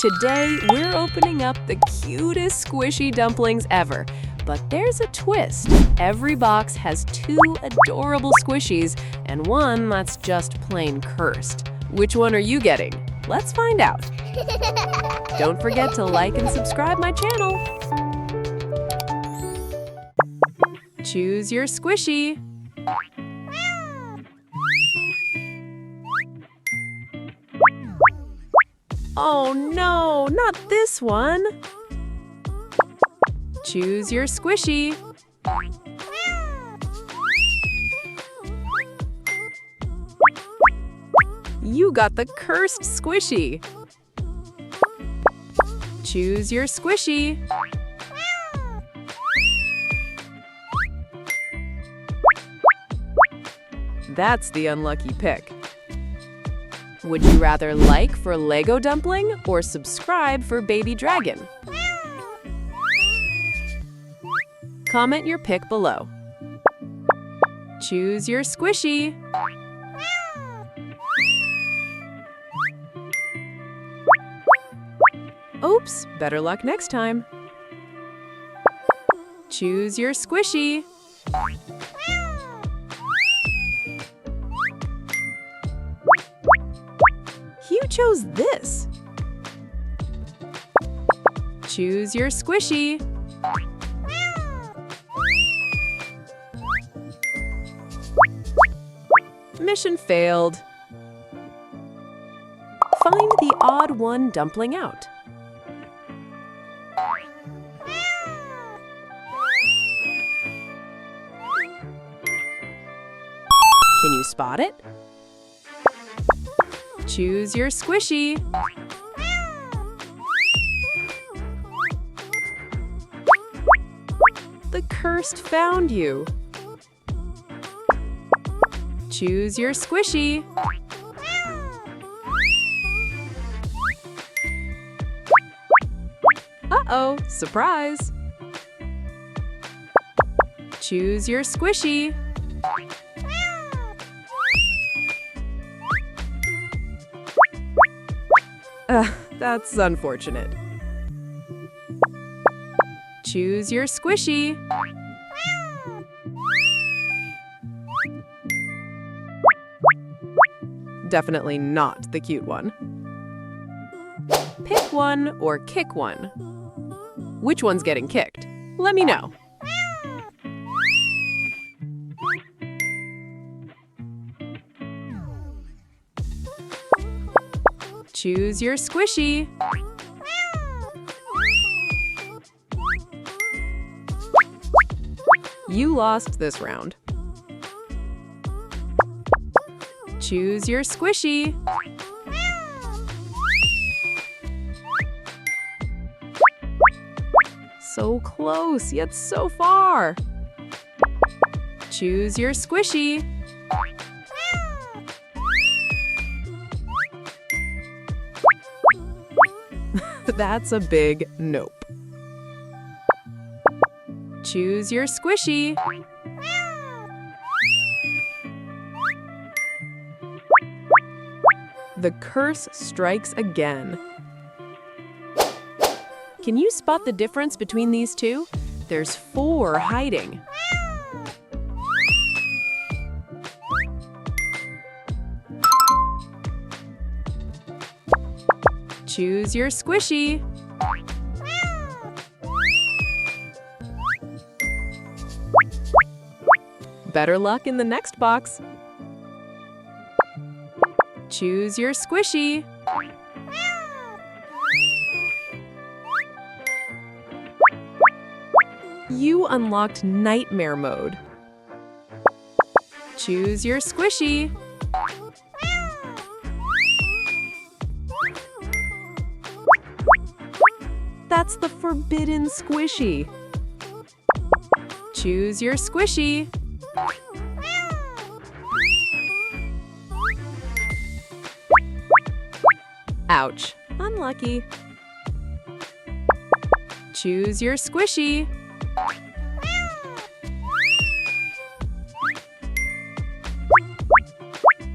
Today, we're opening up the cutest squishy dumplings ever. But there's a twist. Every box has 2 adorable squishies and one that's just plain cursed. Which one are you getting? Let's find out. Don't forget to like and subscribe my channel. Choose your squishy. Oh no, not this one. Choose your squishy. You got the cursed squishy. Choose your squishy. That's the unlucky pick. Would you rather like for Lego Dumpling or subscribe for Baby Dragon? Comment your pick below. Choose your squishy. Oops, better luck next time. Choose your squishy. You chose this. Choose your squishy. Mission failed. Find the odd one dumpling out. Can you spot it? Choose your squishy. The cursed found you. Choose your squishy. Uh-oh, surprise. Choose your squishy. That's unfortunate. Choose your squishy. Definitely not the cute one. Pick one or kick one. Which one's getting kicked? Let me know. Choose your squishy. You lost this round. Choose your squishy. So close, yet so far. Choose your squishy. That's a big nope. Choose your squishy. The curse strikes again. Can you spot the difference between these two? There's 4 hiding. Choose your squishy. Better luck in the next box. Choose your squishy. You unlocked Nightmare Mode. Choose your squishy. That's the forbidden squishy. Choose your squishy. Ouch, unlucky. Choose your squishy.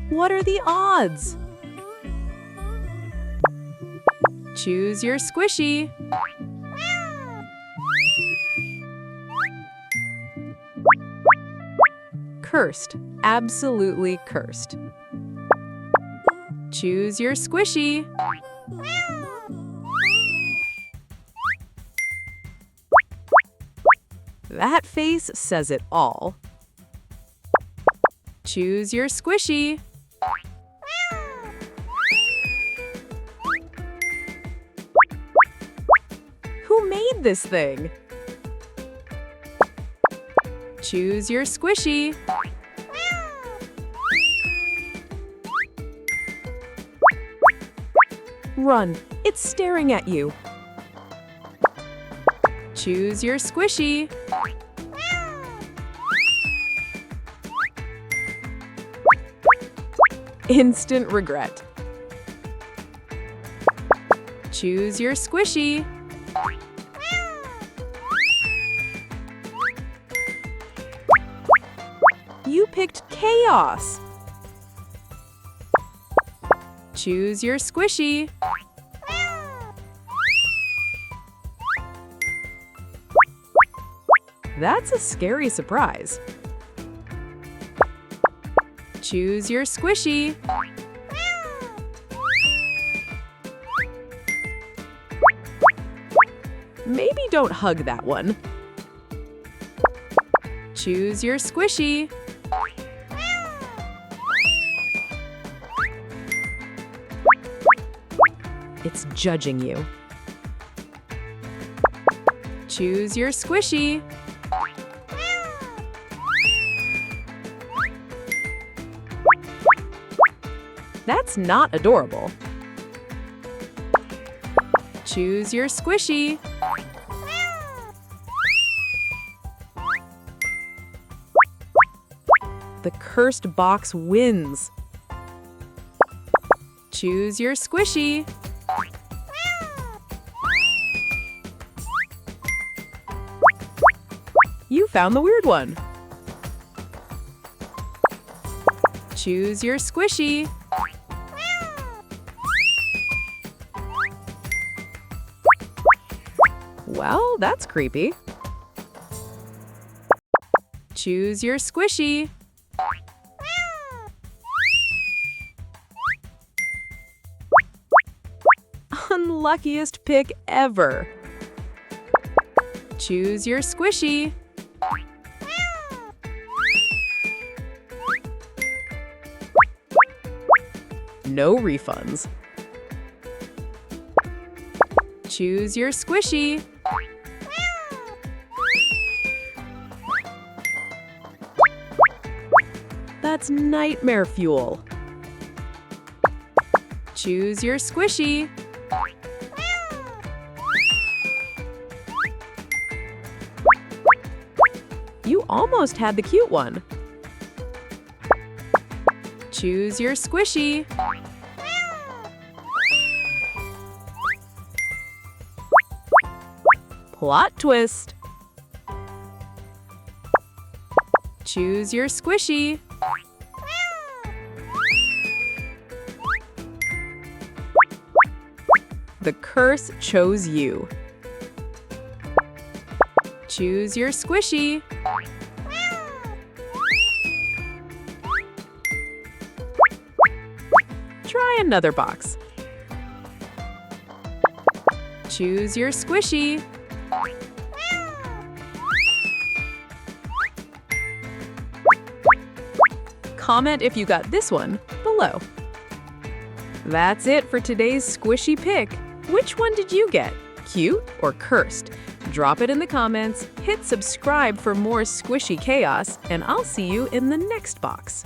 What are the odds? Choose your squishy. Cursed. Absolutely cursed. Choose your squishy. That face says it all. Choose your squishy. Who made this thing? Choose your squishy. Run, it's staring at you. Choose your squishy. Instant regret. Choose your squishy. You picked chaos. Choose your squishy. That's a scary surprise. Choose your squishy. Maybe don't hug that one. Choose your squishy. It's judging you. Choose your squishy. That's not adorable. Choose your squishy. The cursed box wins. Choose your squishy. You found the weird one. Choose your squishy. Well, that's creepy. Choose your squishy. Unluckiest pick ever. Choose your squishy. No refunds. Choose your squishy. That's nightmare fuel. Choose your squishy. You almost had the cute one. Choose your squishy. Plot twist. Choose your squishy. The curse chose you. Choose your squishy. Try another box. Choose your squishy. Comment if you got this one below. That's it for today's squishy pick. Which one did you get? Cute or cursed? Drop it in the comments, hit subscribe for more squishy chaos, and I'll see you in the next box.